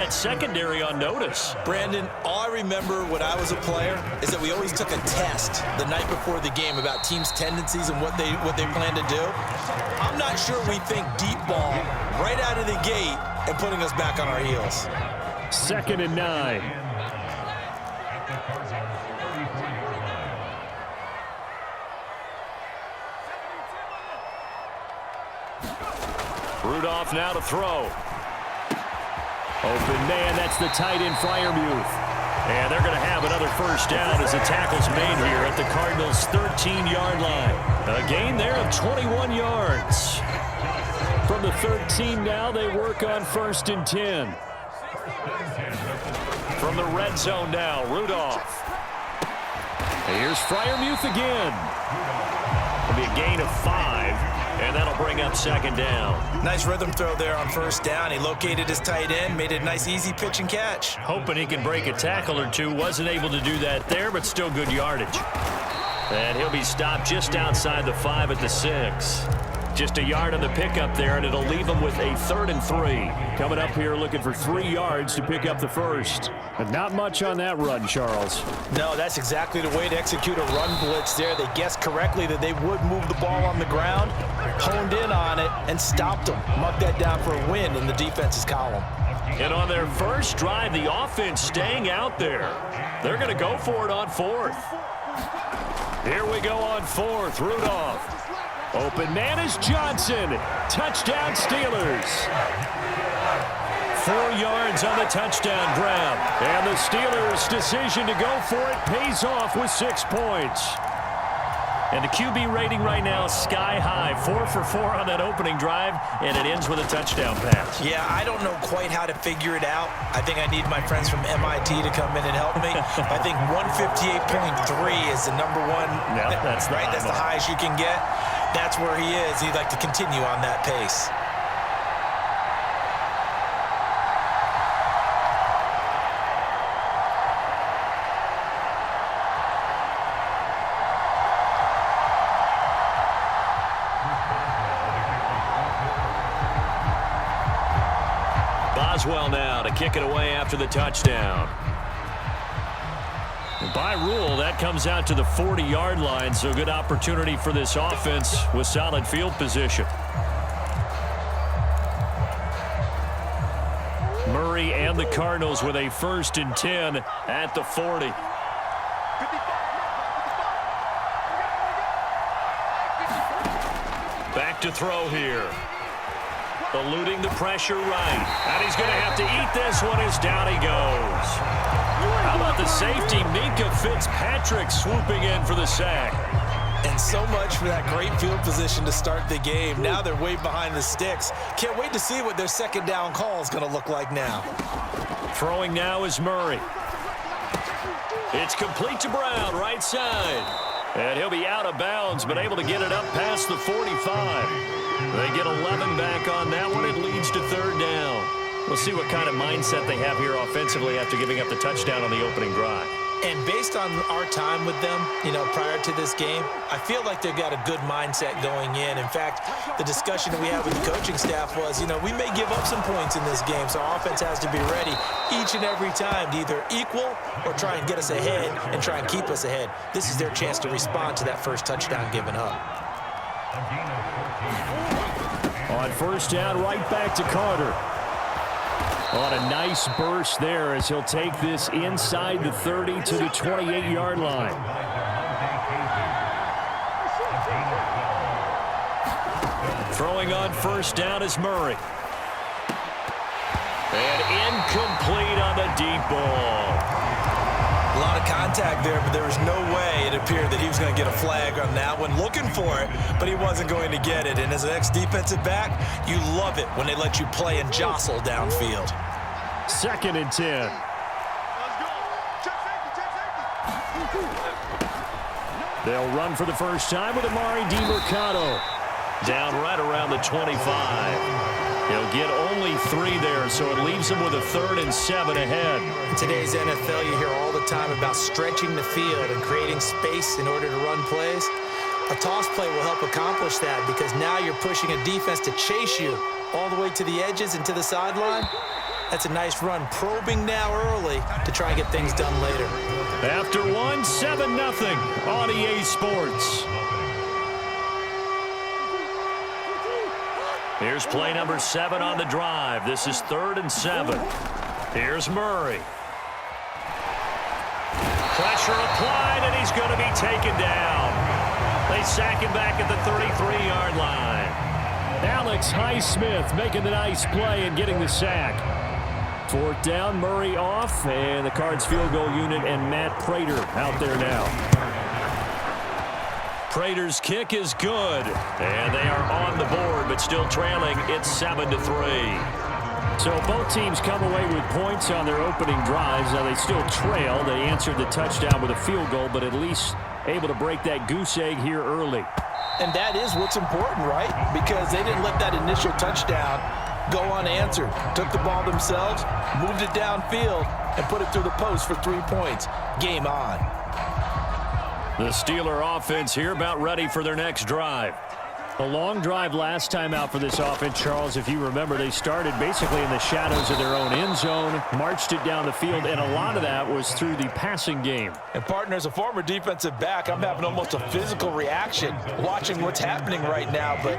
That secondary on notice. Brandon, all I remember when I was a player is that we always took a test the night before the game about teams' tendencies and what they plan to do. I'm not sure we think deep ball right out of the gate and putting us back on our heels. 2nd and 9. Rudolph now to throw. Open man, that's the tight end Freiermuth. And they're going to have another first down as the tackle's made here at the Cardinals' 13-yard line. A gain there of 21 yards. From the 13 now, they work on 1st and 10. From the red zone now, Rudolph. Here's Freiermuth again. It'll be a gain of 5, and that'll bring up 2nd down. Nice rhythm throw there on 1st down. He located his tight end, made it a nice easy pitch and catch. Hoping he can break a tackle or two. Wasn't able to do that there, but still good yardage. And he'll be stopped just outside the 5 at the 6. Just a yard on the pickup there, and it'll leave him with a 3rd and 3. Coming up here looking for 3 yards to pick up the first. But not much on that run, Charles. No, that's exactly the way to execute a run blitz there. They guessed correctly that they would move the ball on the ground, honed in on it, and stopped them. Mucked that down for a win in the defense's column. And on their first drive, the offense staying out there. They're going to go for it on 4th. Here we go on 4th. Rudolph. Open man is Johnson. Touchdown Steelers. 4 yards on the touchdown grab. And the Steelers' decision to go for it pays off with 6 points. And the QB rating right now is sky high. 4 for 4 on that opening drive, and it ends with a touchdown pass. Yeah, I don't know quite how to figure it out. I think I need my friends from MIT to come in and help me. I think 158.3 is the number one. Yeah, that's right. That's the highest you can get. That's where he is. He'd like to continue on that pace. Boswell now to kick it away after the touchdown. And by rule, that comes out to the 40-yard line, so good opportunity for this offense with solid field position. Murray and the Cardinals with a 1st and 10 at the 40. Back to throw here. Eluding the pressure right. And he's going to have to eat this one as down he goes. How about the safety, Minkah Fitzpatrick, swooping in for the sack. And so much for that great field position to start the game. Now they're way behind the sticks. Can't wait to see what their 2nd down call is going to look like now. Throwing now is Murray. It's complete to Brown, right side. And he'll be out of bounds, but able to get it up past the 45. They get 11 back on that one. It leads to 3rd down. We'll see what kind of mindset they have here offensively after giving up the touchdown on the opening drive. And based on our time with them, prior to this game, I feel like they've got a good mindset going in. In fact, the discussion that we had with the coaching staff was, we may give up some points in this game, so our offense has to be ready each and every time to either equal or try and get us ahead and try and keep us ahead. This is their chance to respond to that first touchdown given up. On 1st down, right back to Carter. On a nice burst there as he'll take this inside the 30 to the 28-yard line. Throwing on 1st down is Murray. And incomplete on the deep ball. A lot of contact there, but there was no way it appeared that he was going to get a flag on that one. Looking for it, but he wasn't going to get it. And as an ex-defensive back, you love it when they let you play and jostle downfield. 2nd and 10. They'll run for the first time with Amari DiMercato. Down right around the 25. He'll get only 3 there, so it leaves him with a 3rd and 7 ahead. In today's NFL, you hear all the time about stretching the field and creating space in order to run plays. A toss play will help accomplish that because now you're pushing a defense to chase you all the way to the edges and to the sideline. That's a nice run, probing now early to try and get things done later. After one, 7-0 on EA Sports. Here's play number 7 on the drive. This is 3rd and 7. Here's Murray. Pressure applied, and he's going to be taken down. They sack him back at the 33-yard line. Alex Highsmith making the nice play and getting the sack. 4th down, Murray off, and the Cards field goal unit and Matt Prater out there now. Prater's kick is good, and they are on the board, but still trailing. It's 7-3. So both teams come away with points on their opening drives. Now they still trail. They answered the touchdown with a field goal, but at least able to break that goose egg here early. And that is what's important, right? Because they didn't let that initial touchdown go unanswered. Took the ball themselves, moved it downfield, and put it through the post for 3 points. Game on. The Steeler offense here about ready for their next drive. A long drive last time out for this offense, Charles. If you remember, they started basically in the shadows of their own end zone, marched it down the field, and a lot of that was through the passing game. And, partner, as a former defensive back, I'm having almost a physical reaction watching what's happening right now. But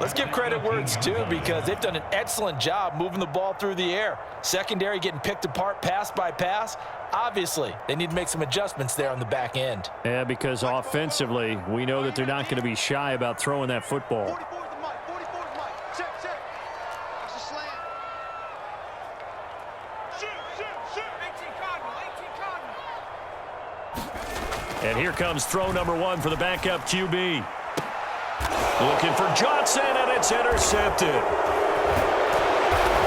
let's give credit where it's due, because they've done an excellent job moving the ball through the air. Secondary getting picked apart pass by pass. Obviously, they need to make some adjustments there on the back end. Yeah, because offensively, we know that they're not going to be shy about throwing that football. And here comes throw number 1 for the backup QB. Looking for Johnson, and it's intercepted.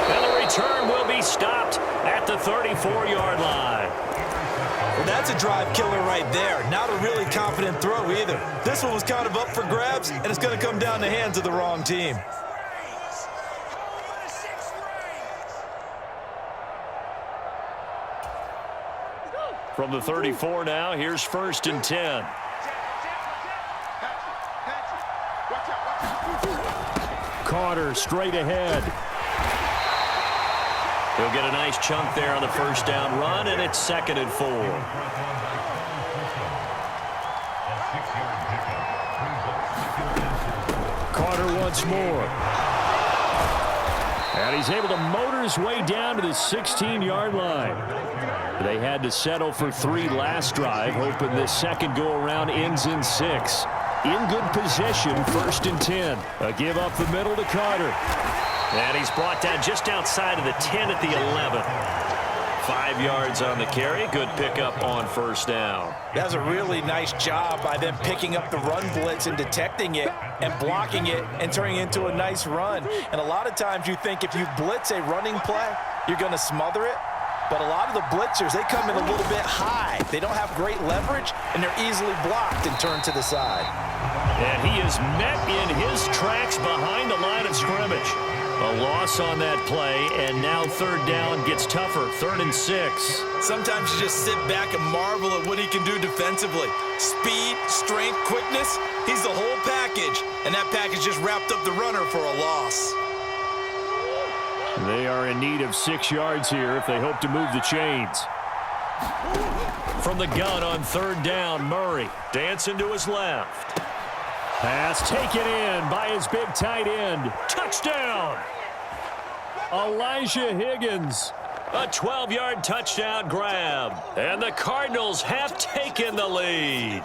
And the return will be stopped at the 34-yard line. Well, that's a drive killer right there. Not a really confident throw either. This one was kind of up for grabs, and it's going to come down the hands of the wrong team. From the 34 now, here's 1st and 10. Carter straight ahead. He'll get a nice chunk there on the 1st down run, and it's 2nd and 4. Carter once more. And he's able to motor his way down to the 16-yard line. They had to settle for 3 last drive, hoping this second go-around ends in 6. In good possession, 1st and 10. A give up the middle to Carter. And he's brought down just outside of the 10 at the 11. 5 yards on the carry. Good pickup on 1st down. That was a really nice job by them picking up the run blitz and detecting it and blocking it and turning it into a nice run. And a lot of times you think if you blitz a running play, you're going to smother it. But a lot of the blitzers, they come in a little bit high. They don't have great leverage, and they're easily blocked and turned to the side. And he is met in his tracks behind the line of scrimmage. A loss on that play, and now 3rd down gets tougher. 3rd and 6. Sometimes you just sit back and marvel at what he can do defensively. Speed, strength, quickness, he's the whole package. And that package just wrapped up the runner for a loss. They are in need of 6 yards here if they hope to move the chains. From the gun on 3rd down, Murray dancing to his left. Pass taken in by his big tight end. Touchdown! Elijah Higgins. A 12-yard touchdown grab. And the Cardinals have taken the lead.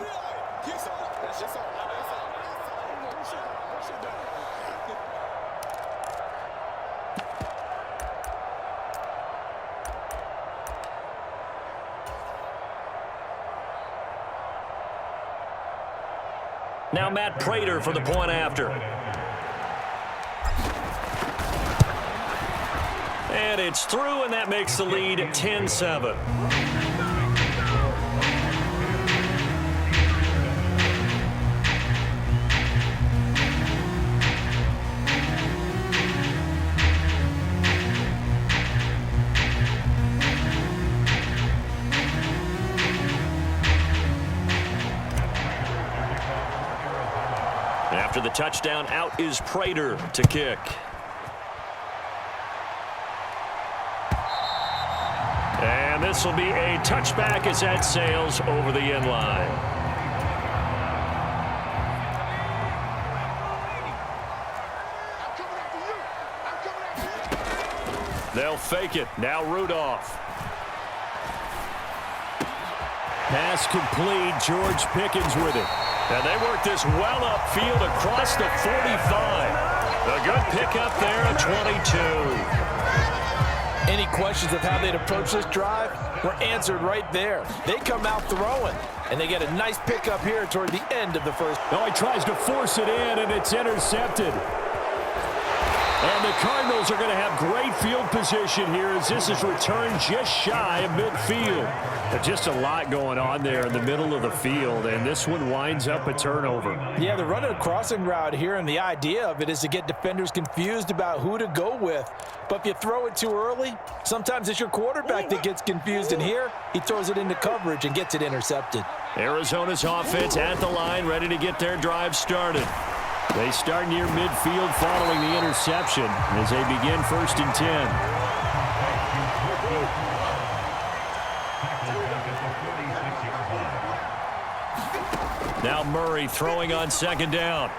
Now Matt Prater for the point after. And it's through, and that makes the lead 10-7. After the touchdown, out is Prater to kick. And this will be a touchback as that sails over the end line. They'll fake it. Now Rudolph. Pass complete. George Pickens with it. And they work this well upfield across the 45. A good pickup there at 22. Any questions of how they'd approach this drive were answered right there. They come out throwing, and they get a nice pickup here toward the end of the first. No, he tries to force it in, and it's intercepted. And the Cardinals are going to have great field position here as this is returned just shy of midfield. But just a lot going on there in the middle of the field, and this one winds up a turnover. Yeah, they're running a crossing route here, and the idea of it is to get defenders confused about who to go with. But if you throw it too early, sometimes it's your quarterback that gets confused, and here he throws it into coverage and gets it intercepted. Arizona's offense at the line, ready to get their drive started. They start near midfield following the interception as they begin 1st and 10. Now Murray throwing on 2nd down.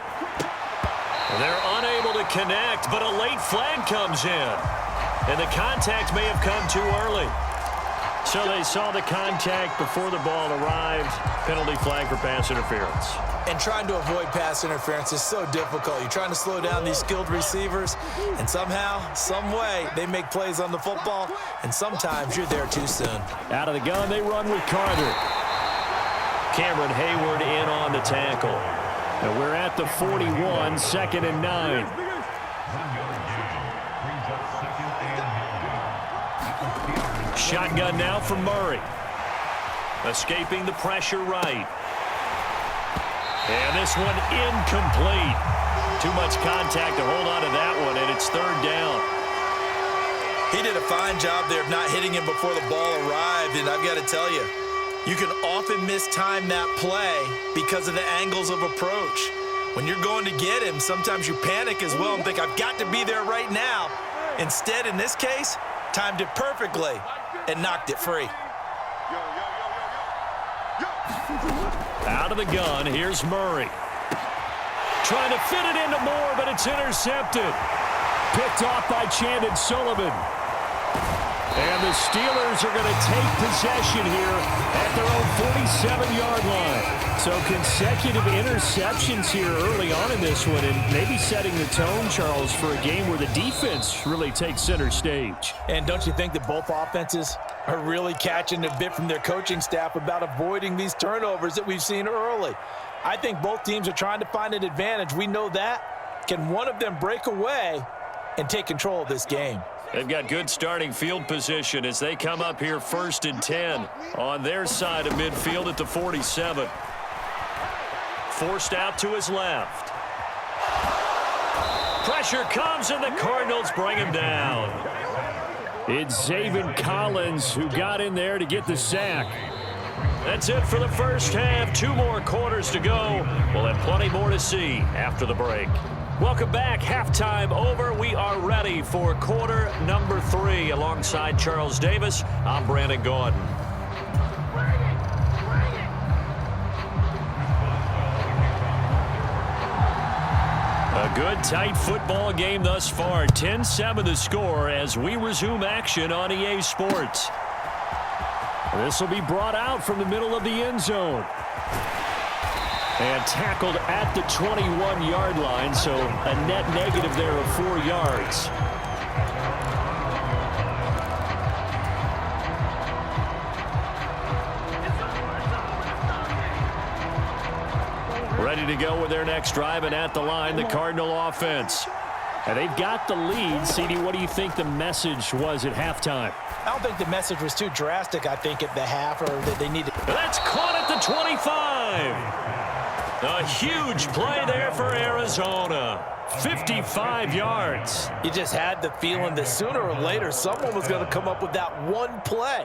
They're unable to connect, but a late flag comes in. And the contact may have come too early. So they saw the contact before the ball arrived. Penalty flag for pass interference. And trying to avoid pass interference is so difficult. You're trying to slow down these skilled receivers, and somehow, some way, they make plays on the football, and sometimes you're there too soon. Out of the gun, they run with Carter. Cameron Hayward in on the tackle. And we're at the 41, 2nd and 9. Shotgun now for Murray. Escaping the pressure right. And this one incomplete. Too much contact to hold on to that one, and it's 3rd down. He did a fine job there of not hitting him before the ball arrived, and I've got to tell you, you can often mistime that play because of the angles of approach. When you're going to get him, sometimes you panic as well and think, I've got to be there right now. Instead, in this case, timed it perfectly and knocked it free. Out of the gun, here's Murray. Trying to fit it into Moore, but it's intercepted. Picked off by Chandon Sullivan. And the Steelers are going to take possession here at their own 47-yard line. So consecutive interceptions here early on in this one, and maybe setting the tone, Charles, for a game where the defense really takes center stage. And don't you think that both offenses are really catching a bit from their coaching staff about avoiding these turnovers that we've seen early? I think both teams are trying to find an advantage. We know that. Can one of them break away and take control of this game? They've got good starting field position as they come up here 1st and 10 on their side of midfield at the 47. Forced out to his left. Pressure comes, and the Cardinals bring him down. It's Zaven Collins who got in there to get the sack. That's it for the first half. 2 more quarters to go. We'll have plenty more to see after the break. Welcome back. Halftime over. We are ready for quarter number 3. Alongside Charles Davis, I'm Brandon Gaudin. A good, tight football game thus far. 10-7 the score as we resume action on EA Sports. This will be brought out from the middle of the end zone. And tackled at the 21-yard line, so a net negative there of 4 yards. Ready to go with their next drive, and at the line, the Cardinal offense. And they've got the lead. CD, what do you think the message was at halftime? I don't think the message was too drastic, I think, at the half, or that they needed. That's caught at the 25. A huge play there for Arizona. 55 yards. You just had the feeling that sooner or later someone was going to come up with that one play.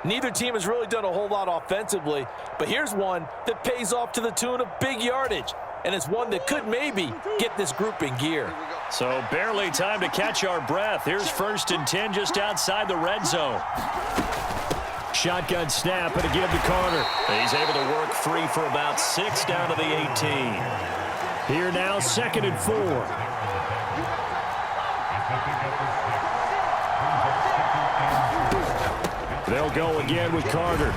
Neither team has really done a whole lot offensively, but here's one that pays off to the tune of big yardage, and it's one that could maybe get this group in gear. So barely time to catch our breath. Here's 1st and 10 just outside the red zone. Shotgun snap and a give to Carter. He's able to work free for about 6 down to the 18. Here now, 2nd and 4. They'll go again with Carter.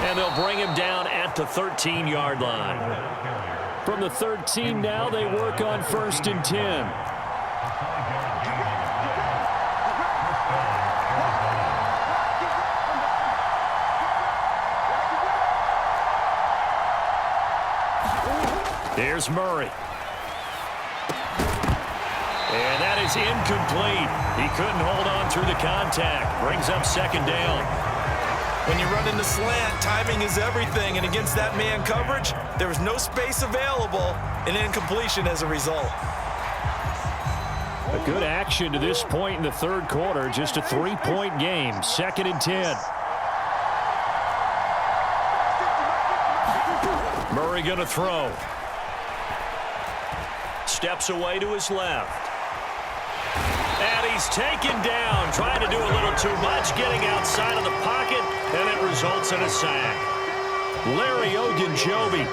And they'll bring him down at the 13-yard line. From the 13 now, they work on 1st and 10. Here's Murray. And that is incomplete. He couldn't hold on through the contact. Brings up 2nd down. When you run in the slant, timing is everything. And against that man coverage, there was no space available. An incompletion as a result. A good action to this point in the 3rd quarter. Just a 3-point game. 2nd and 10. Murray going to throw. Steps away to his left. And he's taken down, trying to do a little too much, getting outside of the pocket, and it results in a sack. Larry Ogunjobi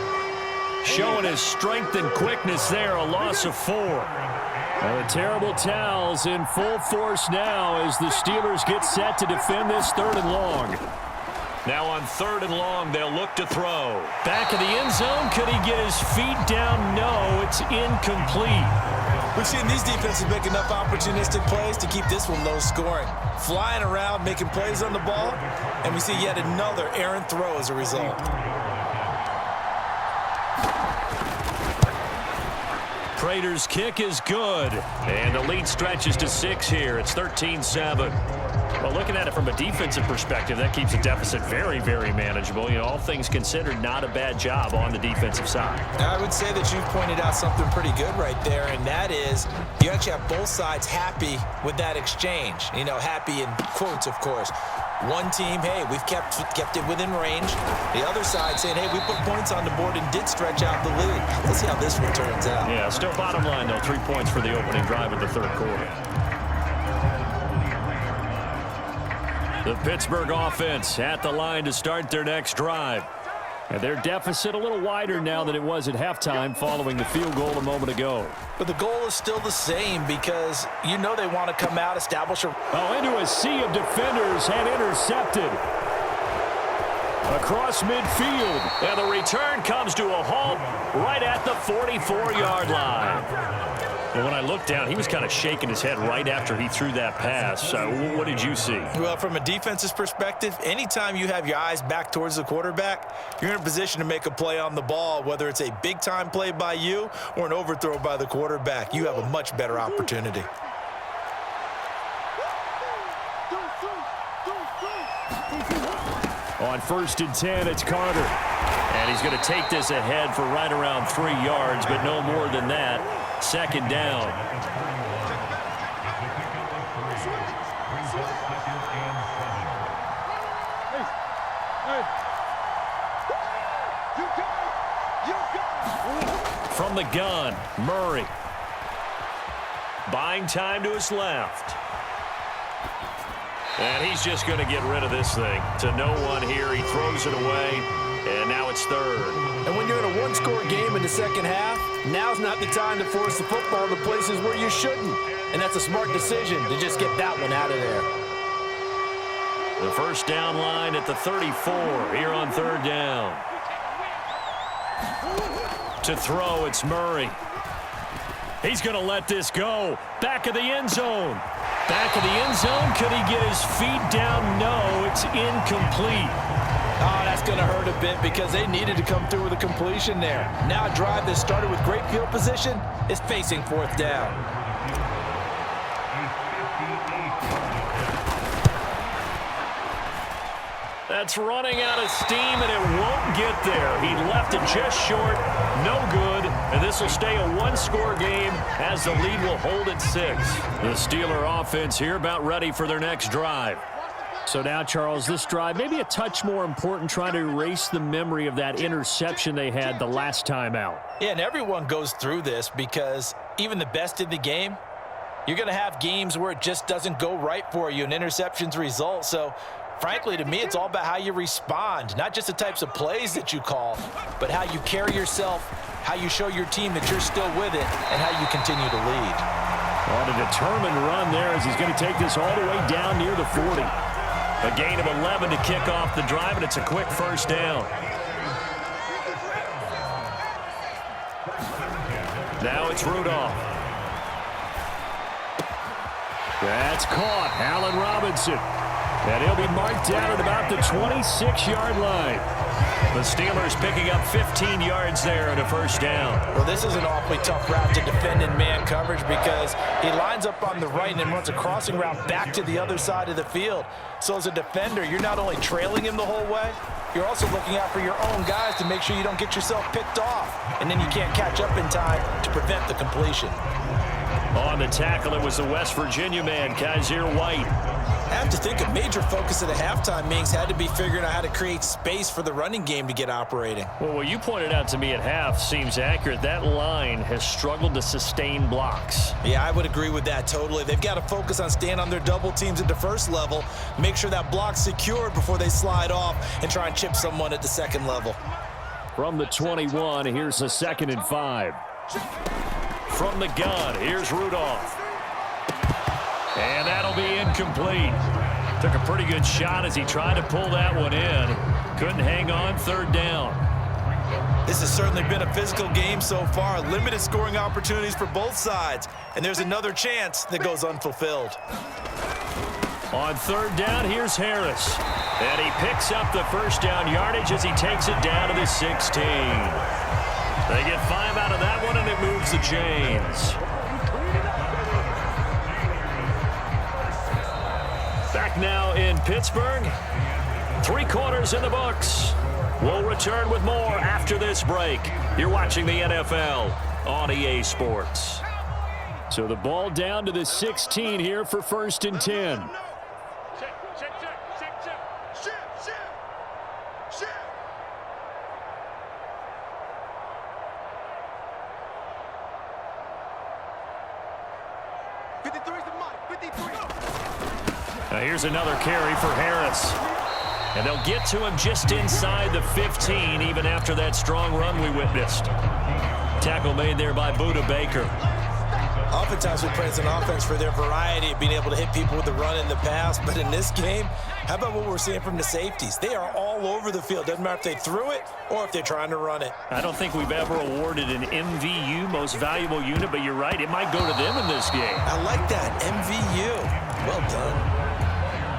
showing his strength and quickness there, a loss of 4. The terrible towels in full force now as the Steelers get set to defend this 3rd and long. Now on 3rd and long, they'll look to throw. Back of the end zone, could he get his feet down? No, it's incomplete. We've seen these defenses make enough opportunistic plays to keep this one low scoring. Flying around, making plays on the ball, and we see yet another errant throw as a result. Prater's kick is good, and the lead stretches to 6 here. It's 13-7. Well, looking at it from a defensive perspective, that keeps the deficit very, very manageable. You know, all things considered, not a bad job on the defensive side. I would say that you've pointed out something pretty good right there, and that is you actually have both sides happy with that exchange. You know, happy in quotes, of course. One team, hey, we've kept it within range. The other side saying, hey, we put points on the board and did stretch out the lead. Let's see how this one turns out. Yeah, still bottom line, though, 3 points for the opening drive of the 3rd quarter. The Pittsburgh offense at the line to start their next drive. And their deficit a little wider now than it was at halftime following the field goal a moment ago. But the goal is still the same because you know they want to come out, establish a... into a sea of defenders and intercepted. Across midfield. And the return comes to a halt right at the 44-yard line. And when I looked down, he was kind of shaking his head right after he threw that pass. What did you see? Well, from a defense's perspective, anytime you have your eyes back towards the quarterback, you're in a position to make a play on the ball, whether it's a big-time play by you or an overthrow by the quarterback. You have a much better opportunity. On 1st and 10, it's Carter. And he's going to take this ahead for right around 3 yards, but no more than that. 2nd down. From the gun, Murray. Buying time to his left. And he's just going to get rid of this thing. To no one here. He throws it away. And now it's 3rd. And when you're in a one-score game in the 2nd half, now's not the time to force the football to places where you shouldn't. And that's a smart decision to just get that one out of there. The 1st down line at the 34 here on 3rd down. To throw, it's Murray. He's going to let this go. Back of the end zone. Back of the end zone. Could he get his feet down? No, it's incomplete. Oh, that's going to hurt a bit because they needed to come through with a completion there. Now a drive that started with great field position is facing 4th down. That's running out of steam, and it won't get there. He left it just short. No good. And this will stay a one-score game as the lead will hold at 6. The Steeler offense here about ready for their next drive. So now, Charles, this drive maybe a touch more important, trying to erase the memory of that interception they had the last time out. Yeah, and everyone goes through this because even the best in the game, you're going to have games where it just doesn't go right for you and interceptions result. So frankly, to me, it's all about how you respond, not just the types of plays that you call, but how you carry yourself, how you show your team that you're still with it, and how you continue to lead. On a determined run there as he's going to take this all the way down near the 40. A gain of 11 to kick off the drive, and it's a quick first down. Now it's Rudolph. That's caught. Allen Robinson. And he'll be marked down at about the 26-yard line. The Steelers picking up 15 yards there and a first down. Well, this is an awfully tough route to defend in man coverage because he lines up on the right and then runs a crossing route back to the other side of the field. So as a defender, you're not only trailing him the whole way, you're also looking out for your own guys to make sure you don't get yourself picked off. And then you can't catch up in time to prevent the completion. On the tackle, it was the West Virginia man, Kaiser White. I have to think a major focus of the halftime meetings had to be figuring out how to create space for the running game to get operating. Well, what you pointed out to me at half seems accurate. That line has struggled to sustain blocks. Yeah, I would agree with that totally. They've got to focus on staying on their double teams at the first level, make sure that block's secured before they slide off and try and chip someone at the second level. From the 21, here's a 2nd and 5. From the gun, here's Rudolph. And that'll be incomplete. Took a pretty good shot as he tried to pull that one in. Couldn't hang on, 3rd down. This has certainly been a physical game so far. Limited scoring opportunities for both sides. And there's another chance that goes unfulfilled. On 3rd down, here's Harris. And he picks up the first down yardage as he takes it down to the 16. They get 5 out of that one, and it moves the chains. Back now in Pittsburgh. 3 quarters in the books. We'll return with more after this break. You're watching the NFL on EA Sports. So the ball down to the 16 here for 1st and 10. Now here's another carry for Harris. And they'll get to him just inside the 15, even after that strong run we witnessed. Tackle made there by Budda Baker. Oftentimes we praise an offense for their variety of being able to hit people with the run in the pass. But in this game, how about what we're seeing from the safeties? They are all over the field. Doesn't matter if they threw it or if they're trying to run it. I don't think we've ever awarded an MVU, most valuable unit, but you're right. It might go to them in this game. I like that, MVU. Well done.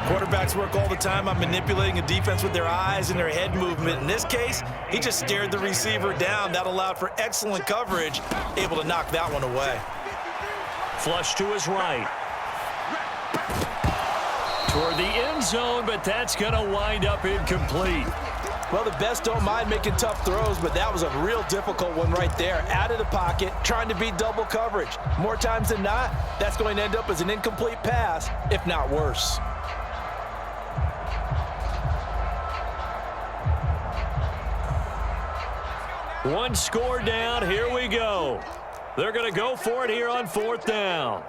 Quarterbacks work all the time on manipulating a defense with their eyes and their head movement. In this case, he just stared the receiver down. That allowed for excellent coverage, able to knock that one away. Flush to his right. Toward the end zone, but that's going to wind up incomplete. Well, the best don't mind making tough throws, but that was a real difficult one right there. Out of the pocket, trying to beat double coverage. More times than not, that's going to end up as an incomplete pass, if not worse. One score down. Here we go. They're going to go for it here on 4th down.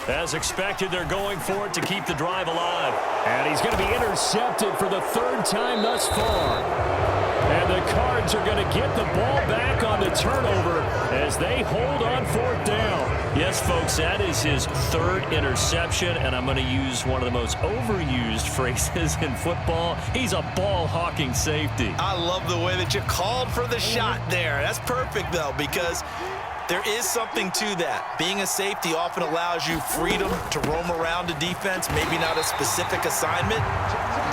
As expected, they're going for it to keep the drive alive. And he's going to be intercepted for the 3rd time thus far. And the Cards are going to get the ball back on the turnover as they hold on 4th down. Yes, folks, that is his 3rd interception, and I'm going to use one of the most overused phrases in football. He's a ball-hawking safety. I love the way that you called for the shot there. That's perfect, though, because there is something to that. Being a safety often allows you freedom to roam around a defense, maybe not a specific assignment.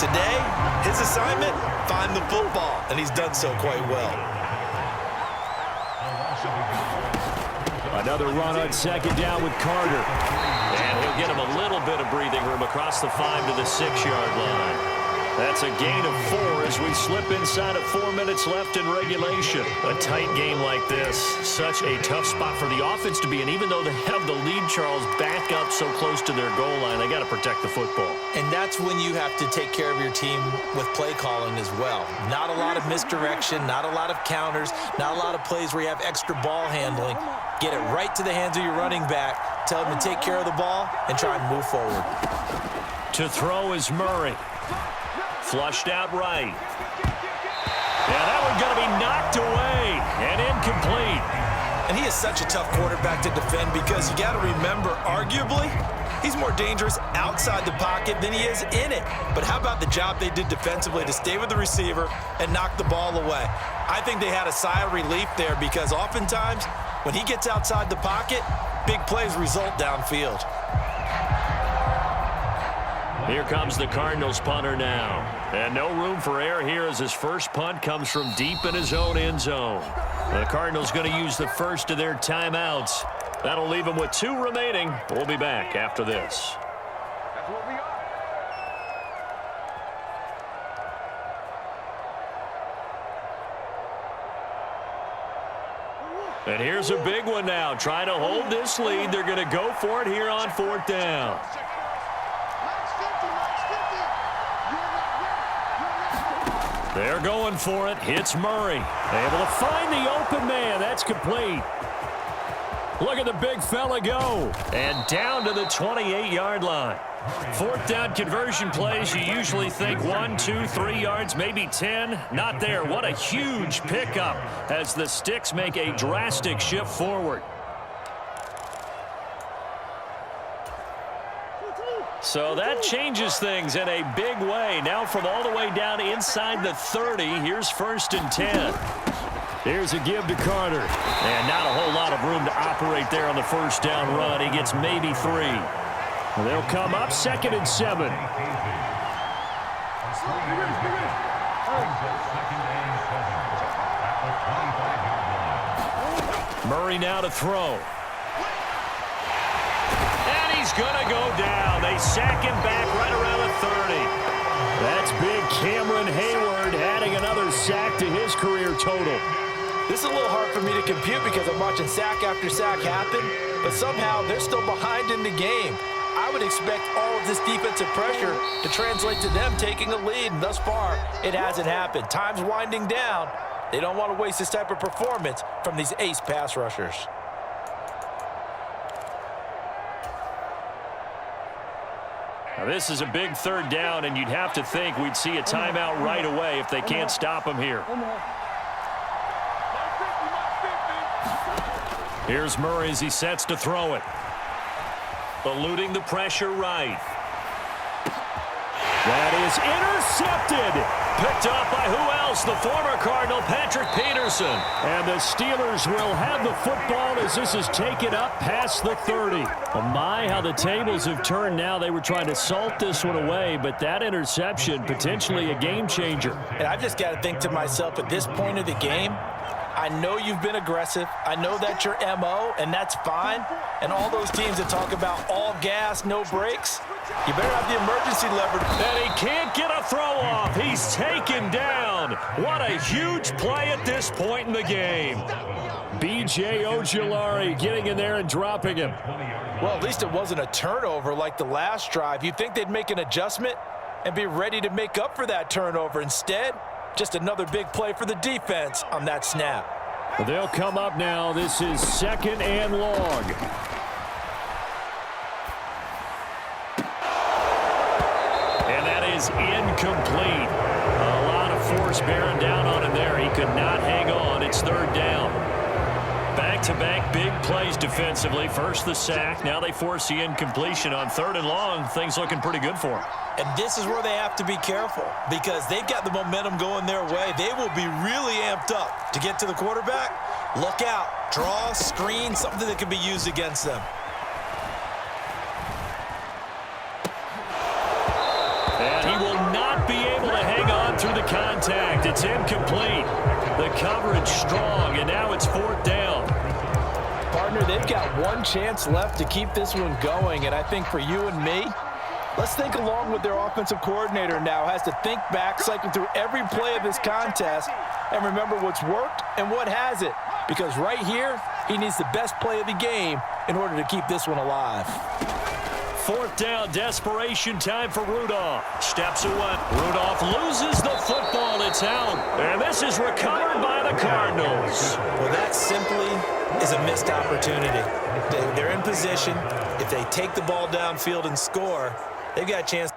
Today, his assignment, find the football, and he's done so quite well. Another run on 2nd down with Carter. And he'll get him a little bit of breathing room across the 5 to the 6-yard line. That's a gain of 4 as we slip inside of 4 minutes left in regulation. A tight game like this, such a tough spot for the offense to be in. Even though they have the lead, Charles, back up so close to their goal line, they got to protect the football. And that's when you have to take care of your team with play calling as well. Not a lot of misdirection, not a lot of counters, not a lot of plays where you have extra ball handling. Get it right to the hands of your running back, tell him to take care of the ball, and try and move forward. To throw is Murray. Flushed out right. And that one going to be knocked away and incomplete. And he is such a tough quarterback to defend because you got to remember, arguably, he's more dangerous outside the pocket than he is in it. But how about the job they did defensively to stay with the receiver and knock the ball away? I think they had a sigh of relief there because oftentimes when he gets outside the pocket, big plays result downfield. Here comes the Cardinals punter now. And no room for error here as his first punt comes from deep in his own end zone. The Cardinals going to use the first of their timeouts. That'll leave them with 2 remaining. We'll be back after this. And here's a big one now. Trying to hold this lead. They're going to go for it here on 4th down. They're going for it. Hits Murray. Able to find the open man. That's complete. Look at the big fella go. And down to the 28-yard line. 4th down conversion plays, you usually think 1, 2, 3 yards, maybe 10. Not there. What a huge pickup as the Sticks make a drastic shift forward. So that changes things in a big way. Now from all the way down inside the 30, here's 1st and 10. Here's a give to Carter. And not a whole lot of room to operate there on the 1st down run. He gets maybe 3. They'll come up 2nd and 7. Murray now to throw. Going to go down. They sack him back right around the 30. That's big Cameron Hayward adding another sack to his career total. This is a little hard for me to compute because I'm watching sack after sack happen, but somehow they're still behind in the game. I would expect all of this defensive pressure to translate to them taking a lead, and thus far, it hasn't happened. Time's winding down. They don't want to waste this type of performance from these ace pass rushers. Now this is a big 3rd down, and you'd have to think we'd see a timeout right away if they can't stop him here. Here's Murray as he sets to throw it. Eluding the pressure right. That is intercepted. Picked off by who else? The former Cardinal, Patrick Peterson. And the Steelers will have the football as this is taken up past the 30. Oh my, how the tables have turned now. They were trying to salt this one away, but that interception, potentially a game changer. And I've just got to think to myself, at this point of the game, I know you've been aggressive. I know that's your MO, and that's fine. And all those teams that talk about all gas, no brakes, you better have the emergency lever. And he can't get a throw off. He's taken down. What a huge play at this point in the game. B.J. Ojulari getting in there and dropping him. Well, at least it wasn't a turnover like the last drive. You'd think they'd make an adjustment and be ready to make up for that turnover. Instead, just another big play for the defense on that snap. They'll come up now. This is 2nd and long. And that is incomplete. A lot of force bearing down on him there. He could not hang on. It's 3rd down. Back-to-back big plays defensively. First the sack. Now they force the incompletion on 3rd and long. Things looking pretty good for them. And this is where they have to be careful because they've got the momentum going their way. They will be really amped up to get to the quarterback. Look out. Draw, screen, something that can be used against them. And he will not be able to hang on through the contact. It's incomplete. The coverage strong, and now it's 4th down. Partner, they've got one chance left to keep this one going, and I think for you and me, let's think along with their offensive coordinator now. Has to think back, cycle through every play of this contest, and remember what's worked and what hasn't. Because right here, he needs the best play of the game in order to keep this one alive. 4th down, desperation time for Rudolph. Steps away. Rudolph loses the football. It's out. And this is recovered by the Cardinals. Well, that simply is a missed opportunity. They're in position. If they take the ball downfield and score, they've got a chance